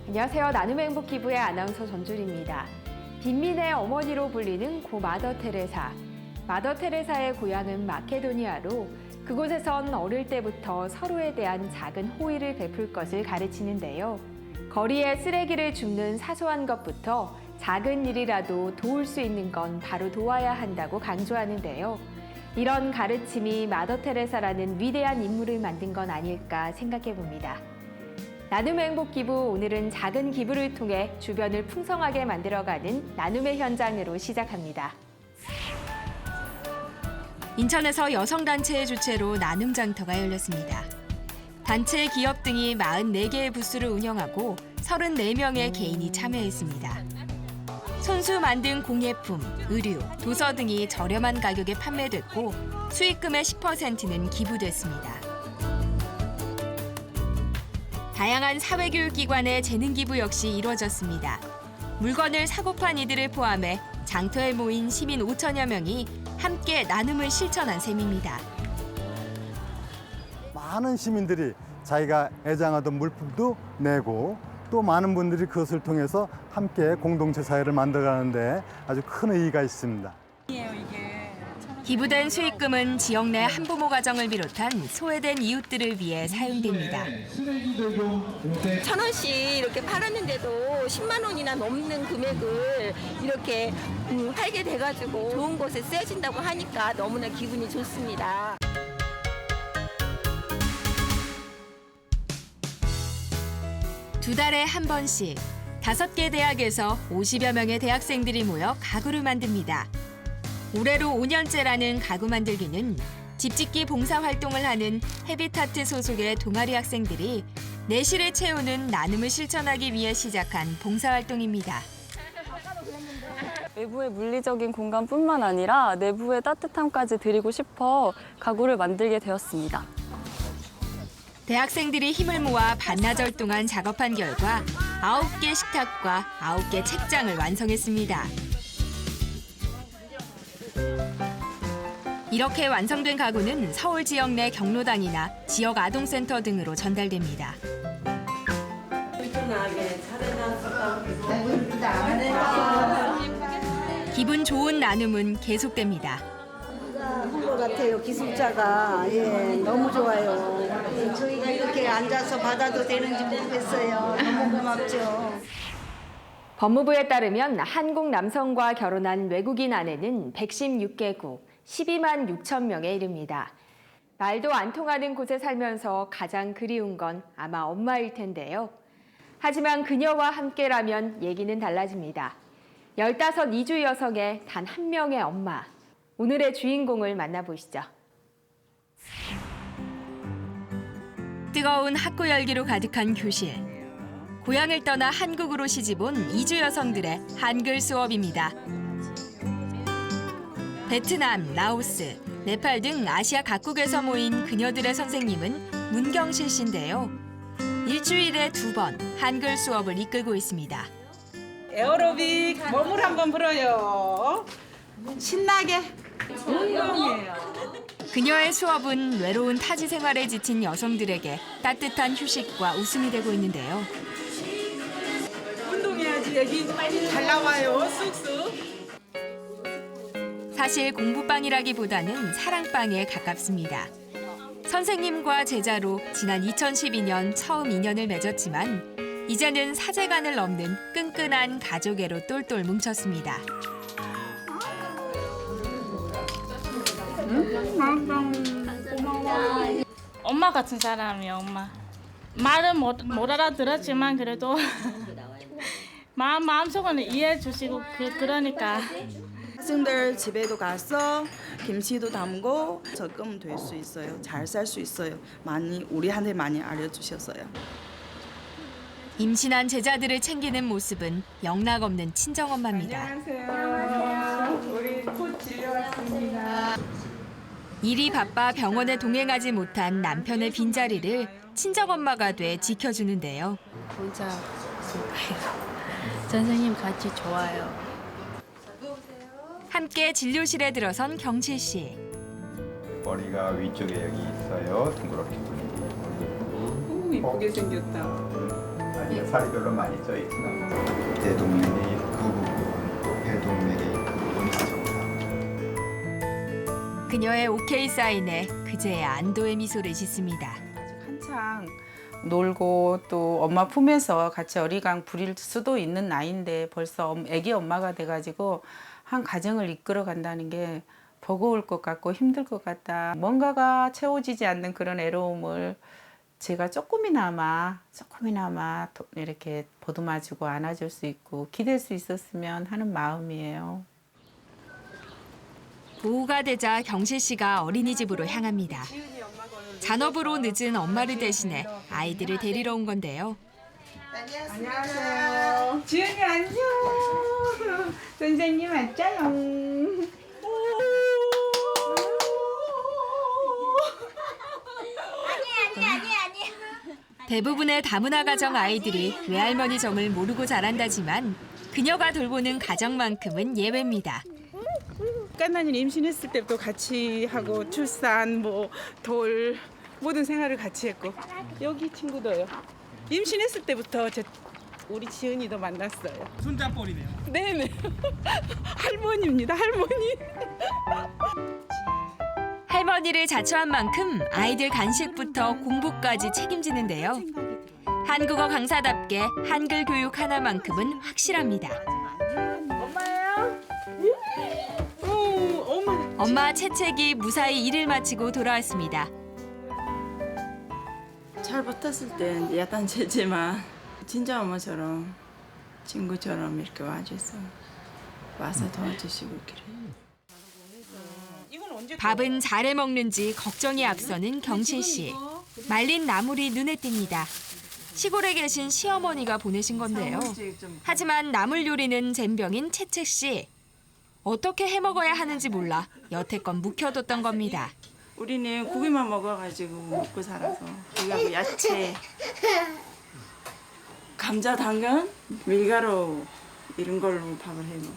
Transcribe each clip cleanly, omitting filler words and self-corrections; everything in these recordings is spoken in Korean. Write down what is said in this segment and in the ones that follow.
안녕하세요. 나눔의 행복 기부의 아나운서 전주리입니다. 빈민의 어머니로 불리는 고 마더 테레사. 마더 테레사의 고향은 마케도니아로 그곳에선 어릴 때부터 서로에 대한 작은 호의를 베풀 것을 가르치는데요. 거리에 쓰레기를 줍는 사소한 것부터 작은 일이라도 도울 수 있는 건 바로 도와야 한다고 강조하는데요. 이런 가르침이 마더 테레사라는 위대한 인물을 만든 건 아닐까 생각해 봅니다. 나눔의 행복 기부, 오늘은 작은 기부를 통해 주변을 풍성하게 만들어가는 나눔의 현장으로 시작합니다. 인천에서 여성단체의 주최로 나눔 장터가 열렸습니다. 단체 기업 등이 44개의 부스를 운영하고 34명의 개인이 참여했습니다. 손수 만든 공예품, 의류, 도서 등이 저렴한 가격에 판매됐고 수익금의 10%는 기부됐습니다. 다양한 사회교육기관의 재능기부 역시 이루어졌습니다. 물건을 사고판 이들을 포함해 장터에 모인 시민 5천여 명이 함께 나눔을 실천한 셈입니다. 많은 시민들이 자기가 애장하던 물품도 내고 또 많은 분들이 그것을 통해서 함께 공동체 사회를 만들어가는데 아주 큰 의의가 있습니다. 기부된 수익금은 지역 내 한부모 가정을 비롯한 소외된 이웃들을 위해 사용됩니다. 1,000원씩 이렇게 팔았는데도 10만 원이나 넘는 금액을 이렇게 팔게 돼가지고 좋은 곳에 쓰여진다고 하니까 너무나 기분이 좋습니다. 두 달에 한 번씩 5개 대학에서 50여 명의 대학생들이 모여 가구를 만듭니다. 올해로 5년째라는 가구 만들기는 집짓기 봉사활동을 하는 헤비타트 소속의 동아리 학생들이 내실을 채우는 나눔을 실천하기 위해 시작한 봉사활동입니다. 외부의 물리적인 공간뿐만 아니라 내부의 따뜻함까지 드리고 싶어 가구를 만들게 되었습니다. 대학생들이 힘을 모아 반나절 동안 작업한 결과 9개 식탁과 9개 책장을 완성했습니다. 이렇게 완성된 가구는 서울 지역 내 경로당이나 지역 아동센터 등으로 전달됩니다. 기분 좋은 나눔은 계속됩니다. 한것 같아요. 기술자가 너무 좋아요. 저희가 이렇게 앉아서 받아도 되는지 모르겠어요. 너무 고맙죠. 법무부에 따르면 한국 남성과 결혼한 외국인 아내는 116개국, 12만 6천 명에 이릅니다. 말도 안 통하는 곳에 살면서 가장 그리운 건 아마 엄마일 텐데요. 하지만 그녀와 함께라면 얘기는 달라집니다. 15 이주 여성의 단 한 명의 엄마. 오늘의 주인공을 만나보시죠. 뜨거운 학구 열기로 가득한 교실. 고향을 떠나 한국으로 시집온 이주 여성들의 한글 수업입니다. 베트남, 라오스, 네팔 등 아시아 각국에서 모인 그녀들의 선생님은 문경실 씨인데요. 일주일에 2번 한글 수업을 이끌고 있습니다. 에어로빅 몸을 한번 불어요. 신나게. 운동이에요. 그녀의 수업은 외로운 타지 생활에 지친 여성들에게 따뜻한 휴식과 웃음이 되고 있는데요. 운동해야지 여기 잘 나와요. 쑥쑥. 사실 공부방이라기보다는 사랑방에 가깝습니다. 선생님과 제자로 지난 2012년 처음 인연을 맺었지만 이제는 사제간을 넘는 끈끈한 가족애로 똘똘 뭉쳤습니다. 엄마 같은 사람이에요, 엄마. 말은 못 알아들었지만 그래도 마음속은 이해해 주시고 그러니까. 학생들 집에도 가서 김치도 담고 적금 될 수 있어요. 잘 살 수 있어요. 우리한테 많이 알려주셨어요. 임신한 제자들을 챙기는 모습은 영락없는 친정엄마입니다. 안녕하세요. 우리 곧 진료 왔습니다. 일이 바빠 병원에 동행하지 못한 남편의 빈자리를 친정엄마가 돼 지켜주는데요. 혼자 있을까요? 선생님 같이 좋아요. 함께 진료실에 들어선 경칠 씨. 머리가 위쪽에 여기 있어요. 둥그렇게. 이쁘게 생겼다. 아니요, 살이 별로 많이 쪄 있구나. 대동맥이 그 부분, 배동맥이 그 부분이 정상. 그녀의 오케이 사인에 그제야 안도의 미소를 짓습니다. 한창 놀고 또 엄마 품에서 같이 어리광 부릴 수도 있는 나이인데 벌써 아기 엄마가 돼가지고 한 가정을 이끌어 간다는 게 버거울 것 같고 힘들 것 같다. 뭔가가 채워지지 않는 그런 애로움을 제가 조금이나마 이렇게 보듬어주고 안아줄 수 있고 기댈 수 있었으면 하는 마음이에요. 오후가 되자 경실 씨가 어린이집으로 향합니다. 잔업으로 늦은 엄마를 대신해 아이들을 데리러 온 건데요. 안녕하세요. 지은이 안녕. 선생님 왔자요. 대부분의 다문화 가정 아이들이 외할머니 정을 모르고 자란다지만 그녀가 돌보는 가정만큼은 예외입니다. 깐난이 임신했을 때부터 같이 하고 출산, 돌 모든 생활을 같이 했고 여기 친구도요. 임신했을 때부터 우리 지은이도 만났어요. 손잡벌이네요. 네네. 할머니입니다. 할머니. 할머니를 자처한 만큼 아이들 간식부터 공부까지 책임지는데요. 한국어 강사답게 한글 교육 하나만큼은 확실합니다. 엄마예요? 엄마 채책이 무사히 일을 마치고 돌아왔습니다. 잘 붙었을 땐 야단치지만 진짜 엄마처럼 친구처럼 이렇게 와서 도와주시고 그래요. 밥은 잘해 먹는지 걱정이 앞서는 경실 씨. 말린 나물이 눈에 띕니다. 시골에 계신 시어머니가 보내신 건데요. 하지만 나물 요리는 젬병인 채책 씨. 어떻게 해먹어야 하는지 몰라 여태껏 묵혀뒀던 겁니다. 우리는 고기만 먹어가지고 먹고 살아서 고기하고 야채, 감자, 당근, 밀가루 이런 걸로 밥을 해먹어.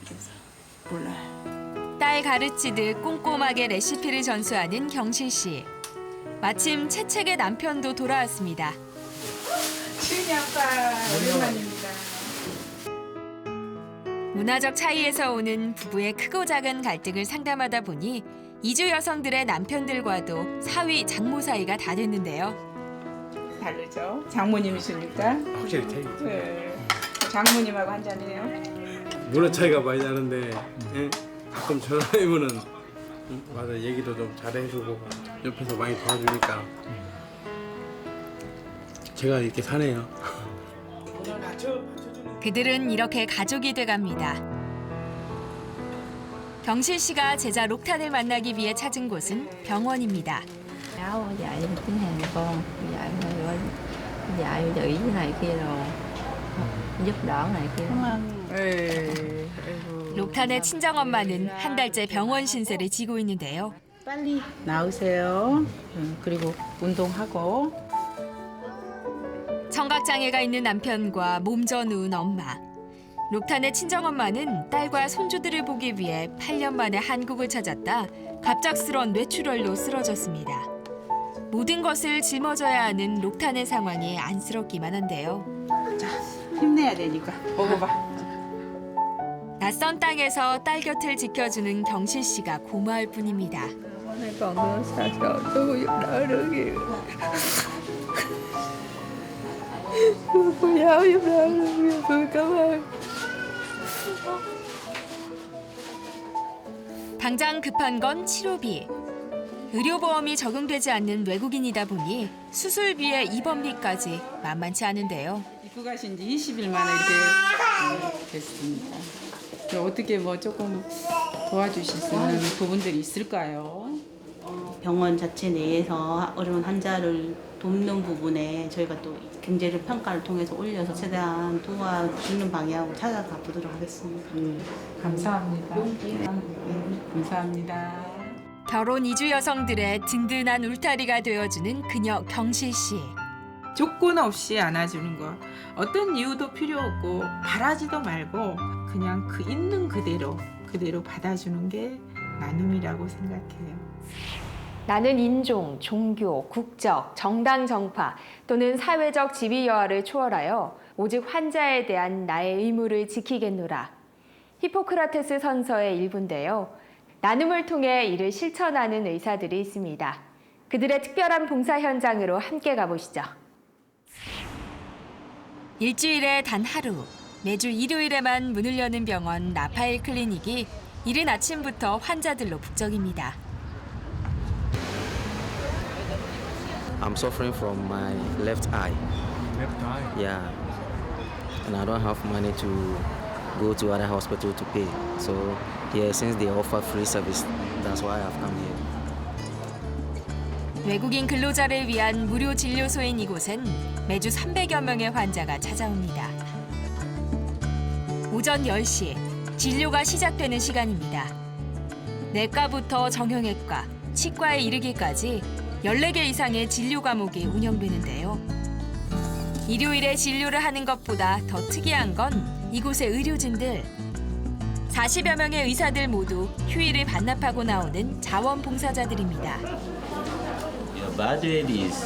그래서 몰라요. 딸 가르치듯 꼼꼼하게 레시피를 전수하는 경실 씨. 마침 채책의 남편도 돌아왔습니다. 지은이 아빠 오랜만입니다. 문화적 차이에서 오는 부부의 크고 작은 갈등을 상담하다 보니 이주 여성들의 남편들과도 사위, 장모 사이가 다 됐는데요. 다르죠? 장모님이시니까. 확실히 차이. 네. 장모님하고 한 잔이에요. 문화 차이가 많이 나는데 예? 가끔 전화하면은 맞아 얘기도 좀 잘해주고 옆에서 많이 도와주니까 제가 이렇게 사네요. 그들은 이렇게 가족이 돼갑니다. 경실 씨가 제자 록탄을 만나기 위해 찾은 곳은 병원입니다. Cháu dạy tiếng Hàn con, dạy chữ này kia rồi, giúp đỡ này kia. 록탄의 친정엄마는 한 달째 병원 신세를 지고 있는데요. 빨리 나오세요. 그리고 운동하고. 청각장애가 있는 남편과 몸져 누운 엄마. 록탄의 친정엄마는 딸과 손주들을 보기 위해 8년 만에 한국을 찾았다 갑작스런 뇌출혈로 쓰러졌습니다. 모든 것을 짊어져야 하는 록탄의 상황이 안쓰럽기만 한데요. 자, 힘내야 되니까 먹어봐. 낯선 땅에서 딸 곁을 지켜주는 경실 씨가 고마울 뿐입니다. 당장 급한 건 치료비. 의료보험이 적용되지 않는 외국인이다 보니 수술비에 입원비까지 만만치 않은데요. 입국하신 지 20일 만에 이렇게 됐습니다. 어떻게 조금 도와주실 수 있는 부분들이 있을까요? 병원 자체 내에서 어려운 환자를 돕는 부분에 저희가 또 경제적 평가를 통해서 올려서 최대한 도와주는 방향으로 찾아가 보도록 하겠습니다. 감사합니다. 감사합니다. 결혼 이주 여성들의 든든한 울타리가 되어주는 그녀 경실 씨. 조건 없이 안아주는 거. 어떤 이유도 필요 없고 바라지도 말고 그냥 그 있는 그대로 받아주는 게 나눔이라고 생각해요. 나는 인종, 종교, 국적, 정당 정파 또는 사회적 지위 여하를 초월하여 오직 환자에 대한 나의 의무를 지키겠노라. 히포크라테스 선서의 일부인데요. 나눔을 통해 이를 실천하는 의사들이 있습니다. 그들의 특별한 봉사 현장으로 함께 가보시죠. 일주일에 단 하루, 매주 일요일에만 문을 여는 병원 라파엘 클리닉이 이른 아침부터 환자들로 북적입니다. I'm suffering from my left eye. Left eye? Yeah. And I don't have money to go to other hospital to pay. So here, since they offer free service, that's why I've come here. 외국인 근로자를 위한 무료 진료소인 이곳엔 매주 300여 명의 환자가 찾아옵니다. 오전 10시, 진료가 시작되는 시간입니다. 내과부터 정형외과, 치과에 이르기까지 14개 이상의 진료 과목이 운영되는데요. 일요일에 진료를 하는 것보다 더 특이한 건 이곳의 의료진들. 40여 명의 의사들 모두 휴일을 반납하고 나오는 자원봉사자들입니다. Your body weight is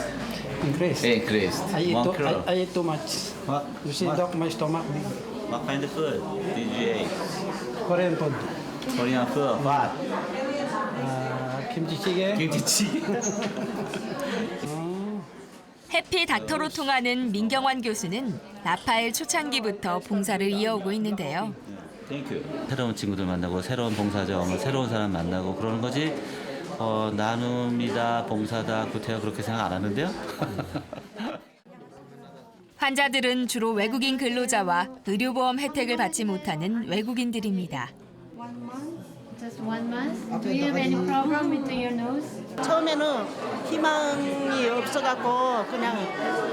increased. I eat 1 kilo. I eat too much. What? You see, doc, my stomach big. What kind of food did you eat? Korean food. Korean food. What? 김치찌개. 김치찌개. 해피 닥터로 통하는 민경환 교수는 라파엘 초창기부터 봉사를 이어오고 있는데요. 새로운 친구들 만나고 새로운 봉사자, 새로운 사람 만나고 그러는 거지. 나눔이다, 봉사다, 구태여 그렇게 생각 안 하는데요. 환자들은 주로 외국인 근로자와 의료보험 혜택을 받지 못하는 외국인들입니다. Just 1 month. Do you have any problem with your nose? 처음에는 희망이 없어갖고 그냥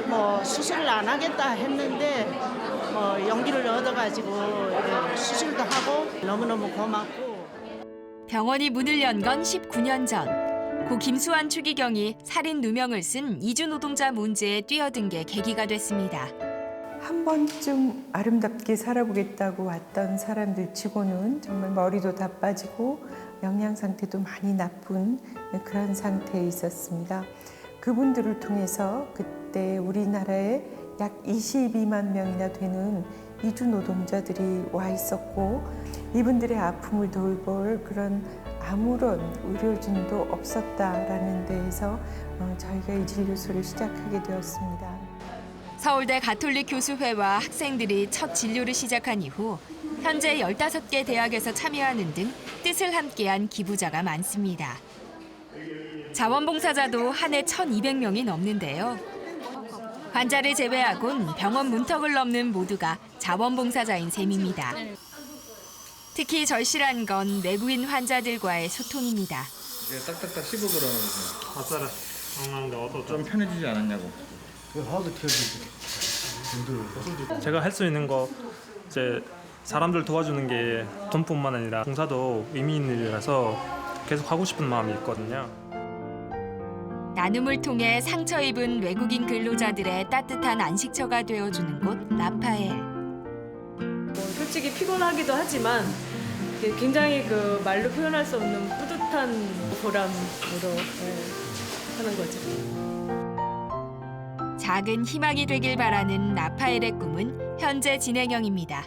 뭐 수술을 안 하겠다 했는데 용기를 얻어가지고 수술도 하고 너무너무 고맙고. 병원이 문을 연 건 19년 전. 고 김수환 추기경이 살인 누명을 쓴 이주 노동자 문제에 뛰어든 게 계기가 됐습니다. 한 번쯤 아름답게 살아보겠다고 왔던 사람들 치고는 정말 머리도 다 빠지고 영양 상태도 많이 나쁜 그런 상태에 있었습니다. 그분들을 통해서 그때 우리나라에 약 22만 명이나 되는 이주 노동자들이 와 있었고 이분들의 아픔을 돌볼 그런 아무런 의료진도 없었다라는 데에서 저희가 이 진료소를 시작하게 되었습니다. 서울대 가톨릭 교수회와 학생들이 첫 진료를 시작한 이후 현재 15개 대학에서 참여하는 등 뜻을 함께한 기부자가 많습니다. 자원봉사자도 한 해 1,200명이 넘는데요. 환자를 제외하곤 병원 문턱을 넘는 모두가 자원봉사자인 셈입니다. 특히 절실한 건 외국인 환자들과의 소통입니다. 이제 딱딱딱 씹어보라는 거죠. 아싸라. 좀 편해지지 않았냐고. 제가 할 수 있는 거 이제 사람들 도와주는 게 돈뿐만 아니라 봉사도 의미 있는 일이라서 계속 하고 싶은 마음이 있거든요. 나눔을 통해 상처 입은 외국인 근로자들의 따뜻한 안식처가 되어주는 곳 라파엘. 솔직히 피곤하기도 하지만 굉장히 그 말로 표현할 수 없는 뿌듯한 보람으로 하는 거죠. 작은 희망이 되길 바라는 라파엘의 꿈은 현재 진행형입니다.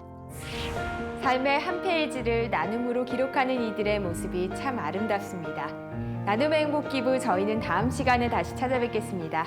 삶의 한 페이지를 나눔으로 기록하는 이들의 모습이 참 아름답습니다. 나눔의 행복 기부 저희는 다음 시간에 다시 찾아뵙겠습니다.